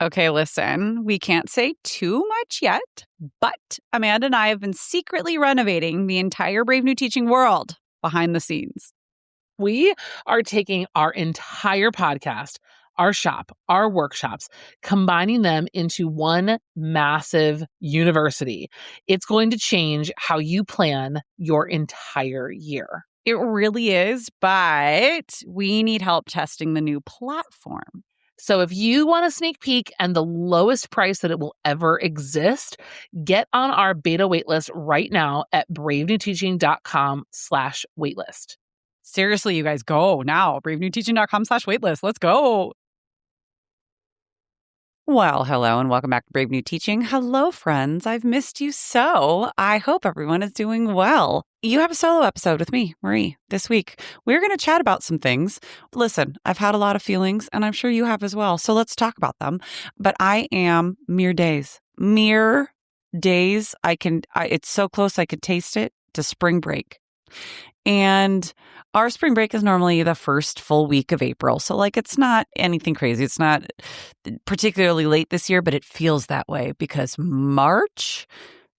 Okay, listen, we can't say too much yet, but Amanda and I have been secretly renovating the entire Brave New Teaching world behind the scenes. We are taking our entire podcast, our shop, our workshops, combining them into one massive university. It's going to change how you plan your entire year. It really is, but we need help testing the new platform. So if you want a sneak peek and the lowest price that it will ever exist, get on our beta waitlist right now at bravenewteaching.com/waitlist. Seriously, you guys, go now. bravenewteaching.com/waitlist. Let's go. Well, hello and welcome back to Brave New Teaching. Hello, friends. I've missed you so. I hope everyone is doing well. You have a solo episode with me, Marie, this week. We're going to chat about some things. Listen, I've had a lot of feelings, and I'm sure you have as well. So let's talk about them. But I am mere days. It's so close I could taste it to spring break. And our spring break is normally the first full week of April. So it's not anything crazy. It's not particularly late this year, but it feels that way because March,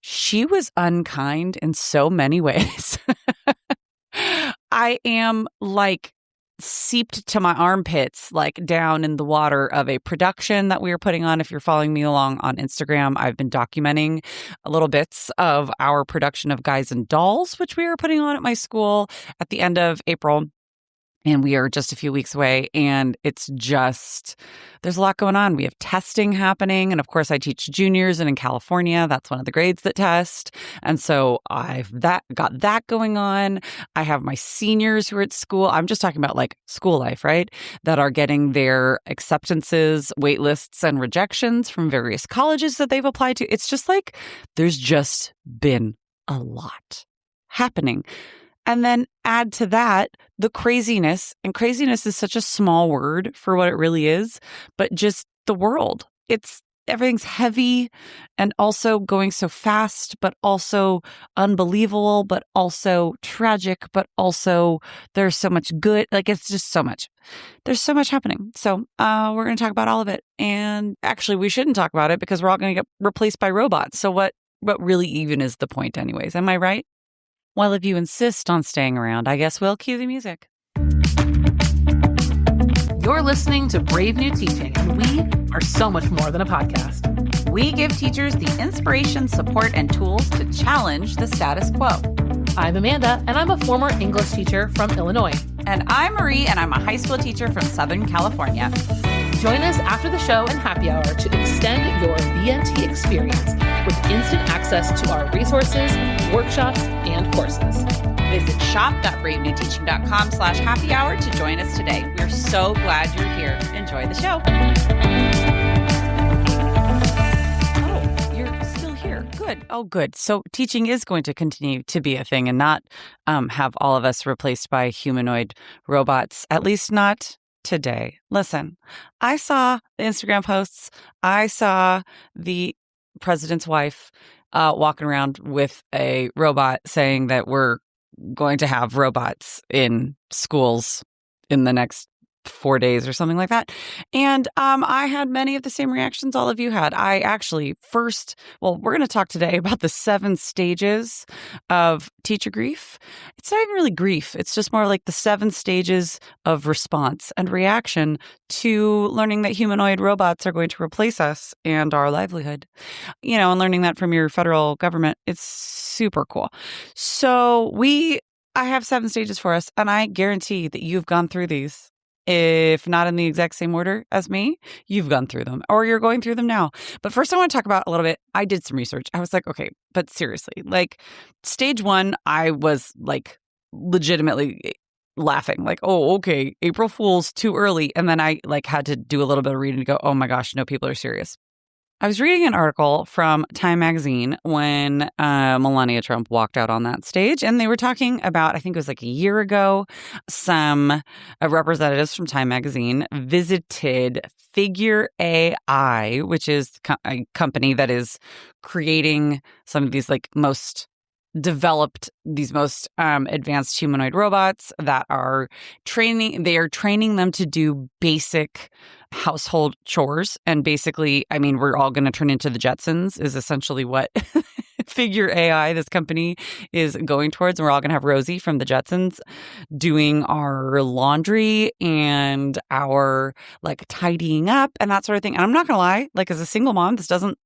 she was unkind in so many ways. I am seeped to my armpits, down in the water of a production that we are putting on. If you're following me along on Instagram, I've been documenting little bits of our production of Guys and Dolls, which we are putting on at my school at the end of April. And we are just a few weeks away, and there's a lot going on. We have testing happening. And of course, I teach juniors, and in California, that's one of the grades that test. And so I've got that going on. I have my seniors who are at school. I'm just talking about school life, right? That are getting their acceptances, wait lists, and rejections from various colleges that they've applied to. It's just there's just been a lot happening. And then add to that the craziness. And craziness is such a small word for what it really is, but just the world. Everything's heavy and also going so fast, but also unbelievable, but also tragic, but also there's so much good. It's just so much. There's so much happening. So we're going to talk about all of it. And actually, we shouldn't talk about it because we're all going to get replaced by robots. So what really even is the point anyways? Am I right? Well, if you insist on staying around, I guess we'll cue the music. You're listening to Brave New Teaching, and we are so much more than a podcast. We give teachers the inspiration, support, and tools to challenge the status quo. I'm Amanda, and I'm a former English teacher from Illinois. And I'm Marie, and I'm a high school teacher from Southern California. Join us after the show and happy hour to extend your BNT experience with instant access to our resources, workshops, and courses. Visit shop.bravenewteaching.com/happy hour to join us today. We're so glad you're here. Enjoy the show. Oh, you're still here. Good. Oh, good. So teaching is going to continue to be a thing and not have all of us replaced by humanoid robots, at least not today. Listen, I saw the Instagram posts. I saw the president's wife walking around with a robot saying that we're going to have robots in schools in the next 4 days or something like that. And I had many of the same reactions all of you had. I actually we're going to talk today about the 7 stages of teacher grief. It's not even really grief. It's just more like the 7 stages of response and reaction to learning that humanoid robots are going to replace us and our livelihood. And learning that from your federal government. It's super cool. So I have 7 stages for us, and I guarantee that you've gone through these. If not in the exact same order as me, you've gone through them or you're going through them now. But first I want to talk about a little bit. I did some research. I was okay, but seriously, stage 1, I was legitimately laughing oh, okay, April Fool's too early. And then I had to do a little bit of reading to go, oh my gosh, no, people are serious. I was reading an article from Time Magazine when Melania Trump walked out on that stage, and they were talking about, I think it was a year ago, some representatives from Time Magazine visited Figure AI, which is a company that is creating some of these most developed these most advanced humanoid robots that are training them to do basic household chores. And basically, I mean, we're all going to turn into the Jetsons is essentially what Figure AI, this company, is going towards. And we're all going to have Rosie from the Jetsons doing our laundry and our like tidying up and that sort of thing. And I'm not going to lie, like as a single mom, this doesn't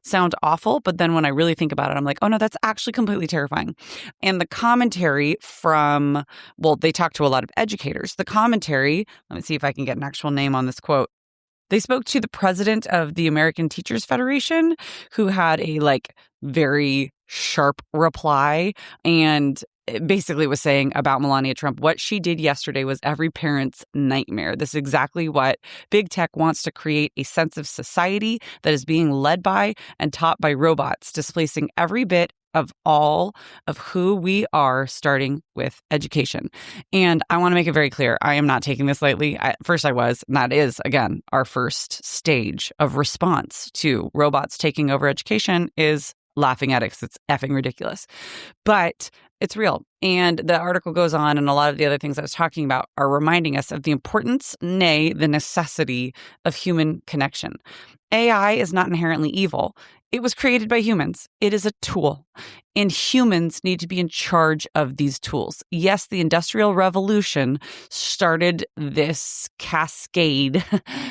sound awful. But then when I really think about it, I'm like, oh no, that's actually completely terrifying. And the commentary from, well, they talked to a lot of educators. The commentary, let me see if I can get an actual name on this quote. They spoke to the president of the American Teachers Federation, who had a like very sharp reply and basically was saying about Melania Trump, what she did yesterday was every parent's nightmare. This is exactly what big tech wants to create, a sense of society that is being led by and taught by robots, displacing every bit of all of who we are, starting with education. And I want to make it very clear, I am not taking this lightly. First I was, and that is, again, our first stage of response to robots taking over education is laughing at it because it's effing ridiculous. But it's real. And the article goes on, and a lot of the other things I was talking about are reminding us of the importance, nay, the necessity of human connection. AI is not inherently evil. It was created by humans. It is a tool, and humans need to be in charge of these tools. Yes, the Industrial Revolution started this cascade,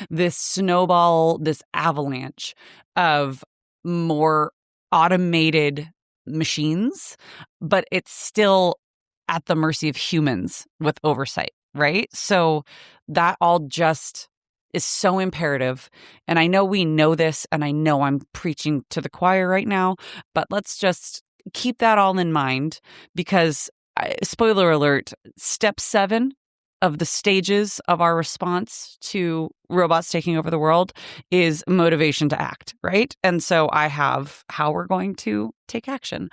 this snowball, this avalanche of more automated machines, but it's still at the mercy of humans with oversight, right? So that all just is so imperative. And I know we know this, and I know I'm preaching to the choir right now, but let's just keep that all in mind because, spoiler alert, step 7 of the stages of our response to robots taking over the world is motivation to act, right? And so I have how we're going to take action.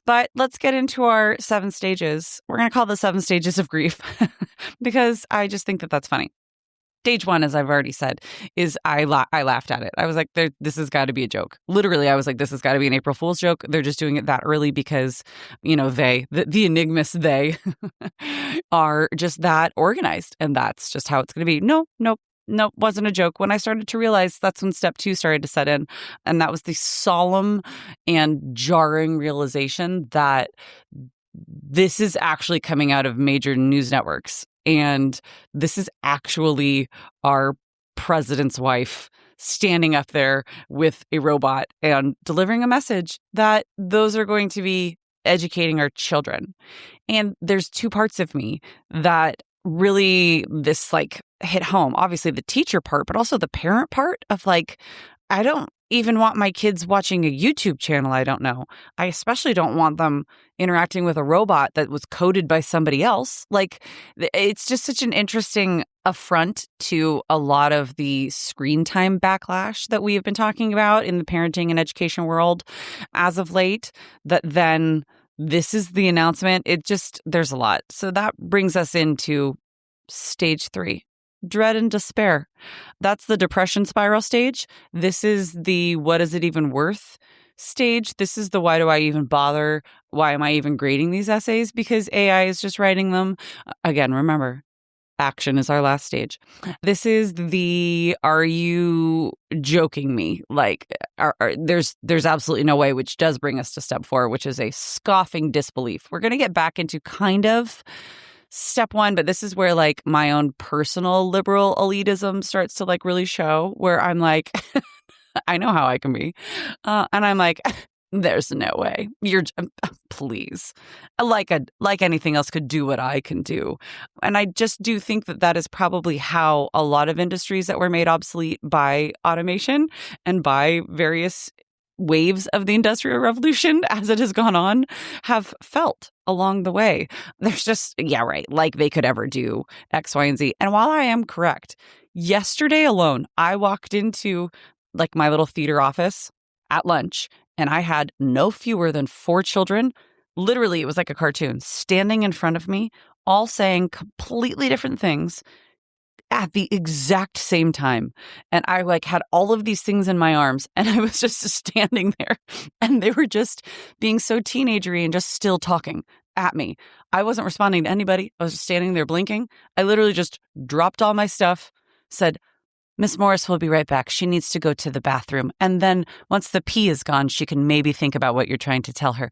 But let's get into our 7 stages. We're going to call the 7 stages of grief because I just think that that's funny. Stage 1, as I've already said, is I laughed at it. I was like, this has got to be a joke. Literally, I was like, this has got to be an April Fool's joke. They're just doing it that early because, you know, the enigmas, they are just that organized. And that's just how it's going to be. No, wasn't a joke. When I started to realize, that's when step 2 started to set in. And that was the solemn and jarring realization that this is actually coming out of major news networks. And this is actually our president's wife standing up there with a robot and delivering a message that those are going to be educating our children. And there's 2 parts of me that really this like hit home. Obviously the teacher part, but also the parent part of like, I don't even want my kids watching a YouTube channel I don't know. I especially don't want them interacting with a robot that was coded by somebody else. Like, it's just such an interesting affront to a lot of the screen time backlash that we have been talking about in the parenting and education world as of late, that then this is the announcement. There's a lot. So that brings us into stage 3. Dread and despair. That's the depression spiral stage. This is the what is it even worth stage. This is the why do I even bother? Why am I even grading these essays? Because AI is just writing them. Again, remember, action is our last stage. This is the are you joking me? Like, there's absolutely no way, which does bring us to step 4, which is a scoffing disbelief. We're going to get back into kind of step 1, but this is where like my own personal liberal elitism starts to like really show, where I'm like, I know how I can be. And I'm like, there's no way. Please. Like anything else could do what I can do. And I just do think that is probably how a lot of industries that were made obsolete by automation and by various waves of the Industrial Revolution as it has gone on have felt along the way. There's just, yeah, right, like they could ever do X, Y, and Z. And while I am correct, yesterday alone, I walked into like my little theater office at lunch and I had no fewer than 4 children. Literally, it was like a cartoon standing in front of me, all saying completely different things, at the exact same time. And I like had all of these things in my arms and I was just standing there and they were just being so teenagery and just still talking at me. I wasn't responding to anybody. I was just standing there blinking. I literally just dropped all my stuff, said, Miss Morris will be right back. She needs to go to the bathroom. And then once the pee is gone, she can maybe think about what you're trying to tell her.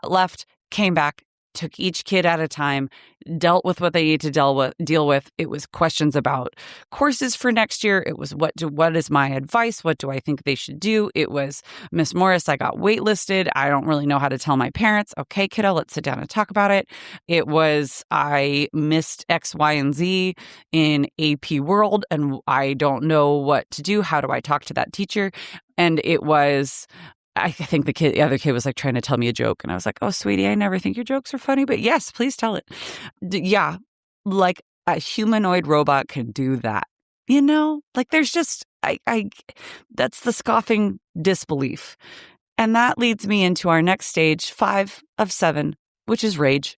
Left, came back, took each kid at a time, dealt with what they need to deal with. It was questions about courses for next year. It was what is my advice? What do I think they should do? It was, Miss Morris, I got waitlisted. I don't really know how to tell my parents. Okay, kiddo, let's sit down and talk about it. It was, I missed X, Y, and Z in AP World, and I don't know what to do. How do I talk to that teacher? And it was, I think the other kid was like trying to tell me a joke. And I was like, oh, sweetie, I never think your jokes are funny, but yes, please tell it. Yeah. Like a humanoid robot can do that. You know, like there's just, that's the scoffing disbelief. And that leads me into our next stage, 5 of 7, which is rage,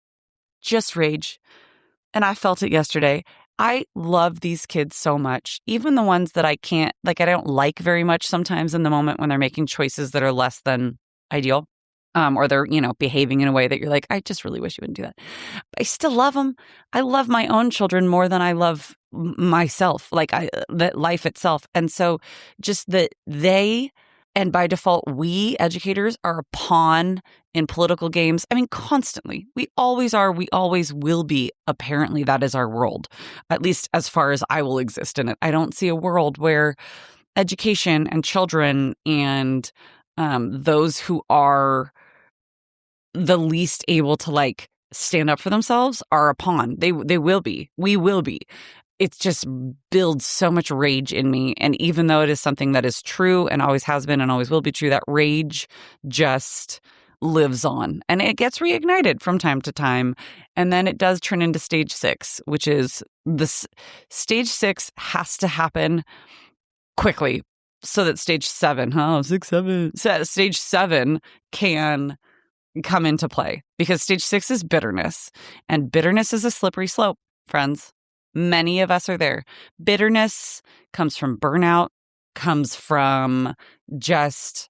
just rage. And I felt it yesterday. I love these kids so much, even the ones that I don't like very much sometimes in the moment when they're making choices that are less than ideal, or they're, behaving in a way that you're like, I just really wish you wouldn't do that. But I still love them. I love my own children more than I love myself, that life itself. And so just that they, and by default, we educators are a pawn in political games. I mean, constantly. We always are. We always will be. Apparently, that is our world, at least as far as I will exist in it. I don't see a world where education and children and those who are the least able to stand up for themselves are a pawn. They will be. We will be. It just builds so much rage in me. And even though it is something that is true and always has been and always will be true, that rage just lives on and it gets reignited from time to time. And then it does turn into stage 6, which is stage 6 has to happen quickly so that stage 7, stage 7 can come into play, because stage 6 is bitterness, and bitterness is a slippery slope, friends. Many of us are there. Bitterness comes from burnout, comes from just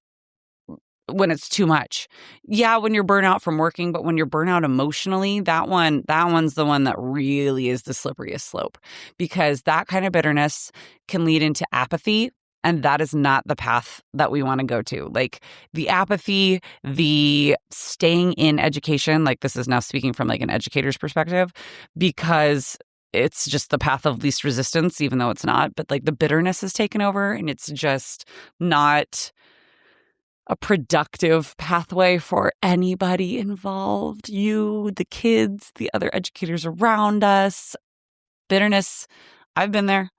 when it's too much. Yeah, when you're burnout from working, but when you're burnout emotionally, that one's the one that really is the slipperiest slope, because that kind of bitterness can lead into apathy. And that is not the path that we want to go to. Like the apathy, the staying in education, this is now speaking from an educator's perspective, because it's just the path of least resistance, even though it's not. But the bitterness has taken over, and it's just not a productive pathway for anybody involved. You, the kids, the other educators around us. Bitterness, I've been there.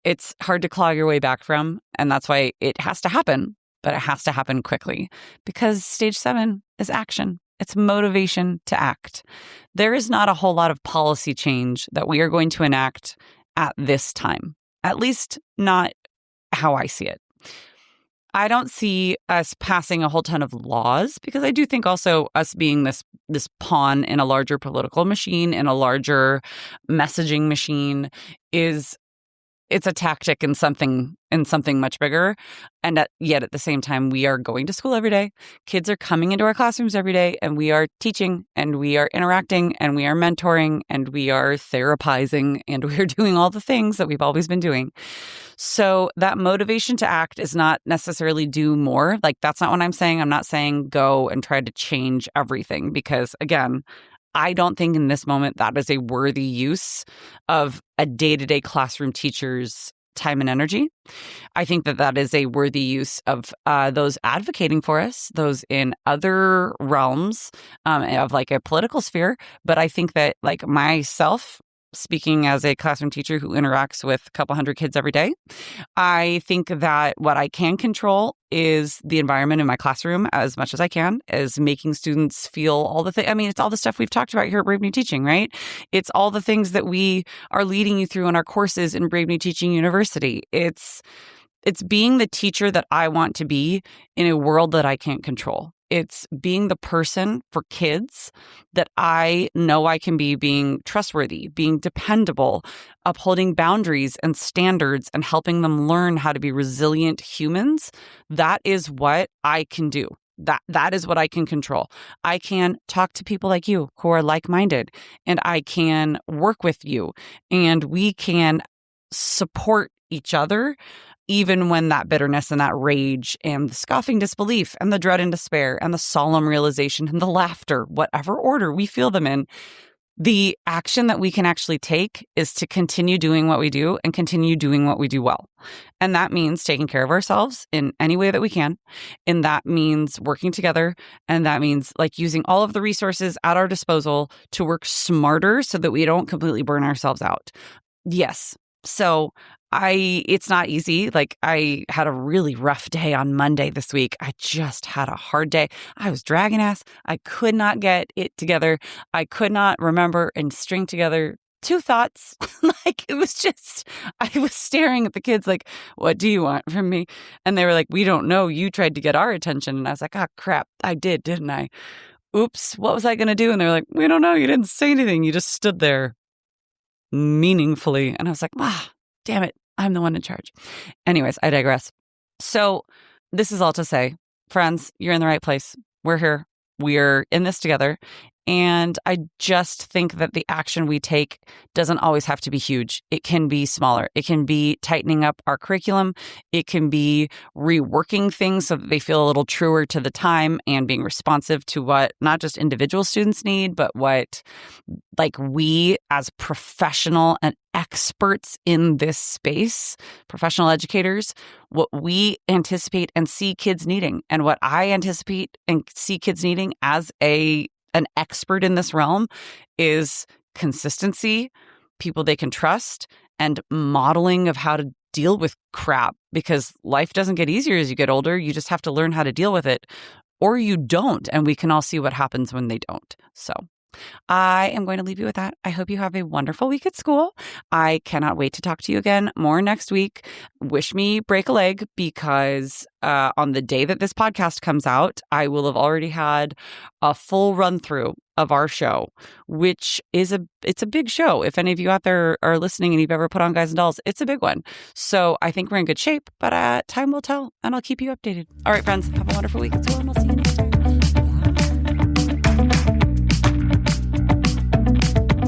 It's hard to claw your way back from, and that's why it has to happen, but it has to happen quickly, because stage 7 is action. It's motivation to act. There is not a whole lot of policy change that we are going to enact at this time, at least not how I see it. I don't see us passing a whole ton of laws, because I do think also us being this pawn in a larger political machine, in a larger messaging machine, it's a tactic in something much bigger. And yet at the same time, we are going to school every day. Kids are coming into our classrooms every day, and we are teaching, and we are interacting, and we are mentoring, and we are therapizing, and we are doing all the things that we've always been doing. So that motivation to act is not necessarily do more. That's not what I'm saying. I'm not saying go and try to change everything, because again, I don't think in this moment that is a worthy use of a day-to-day classroom teacher's time and energy. I think that is a worthy use of those advocating for us, those in other realms of a political sphere. But I think that myself, speaking as a classroom teacher who interacts with a couple hundred kids every day, I think that what I can control is the environment in my classroom as much as I can, as making students feel all the things. I mean, it's all the stuff we've talked about here at Brave New Teaching, right? It's all the things that we are leading you through in our courses in Brave New Teaching University. It's being the teacher that I want to be in a world that I can't control. It's being the person for kids that I know I can be, being trustworthy, being dependable, upholding boundaries and standards, and helping them learn how to be resilient humans. That is what I can do. That is what I can control. I can talk to people like you who are like-minded, and I can work with you, and we can support each other, even when that bitterness and that rage and the scoffing disbelief and the dread and despair and the solemn realization and the laughter, whatever order we feel them in, the action that we can actually take is to continue doing what we do and continue doing what we do well. And that means taking care of ourselves in any way that we can. And that means working together. And that means like using all of the resources at our disposal to work smarter so that we don't completely burn ourselves out. Yes. So it's not easy. Like, I had a really rough day on Monday this week. I just had a hard day. I was dragging ass. I could not get it together. I could not remember and string together two thoughts. Like, it was just, I was staring at the kids like, what do you want from me? And they were like, we don't know. You tried to get our attention. And I was like, oh, crap. I did, didn't I? Oops. What was I going to do? And they're like, we don't know. You didn't say anything. You just stood there meaningfully. And I was like, damn it, I'm the one in charge. Anyways, I digress. So this is all to say, friends, you're in the right place. We're here. We're in this together. And I just think that the action we take doesn't always have to be huge. It can be smaller. It can be tightening up our curriculum. It can be reworking things so that they feel a little truer to the time and being responsive to what not just individual students need, but what like we as professional and experts in this space, professional educators, what we anticipate and see kids needing, and what I anticipate and see kids needing as an expert in this realm is consistency, people they can trust, and modeling of how to deal with crap, because life doesn't get easier as you get older. You just have to learn how to deal with it, or you don't. And we can all see what happens when they don't. So I am going to leave you with that. I hope you have a wonderful week at school. I cannot wait to talk to you again more next week. Wish me break a leg, because on the day that this podcast comes out, I will have already had a full run through of our show, which is it's a big show. If any of you out there are listening and you've ever put on Guys and Dolls, it's a big one. So I think we're in good shape, but time will tell, and I'll keep you updated. All right, friends, have a wonderful week at school, and we'll see you next time.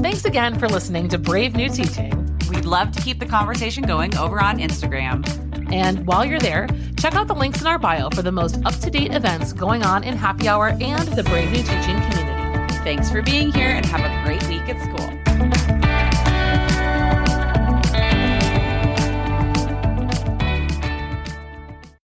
Thanks again for listening to Brave New Teaching. We'd love to keep the conversation going over on Instagram. And while you're there, check out the links in our bio for the most up-to-date events going on in Happy Hour and the Brave New Teaching community. Thanks for being here, and have a great week at school.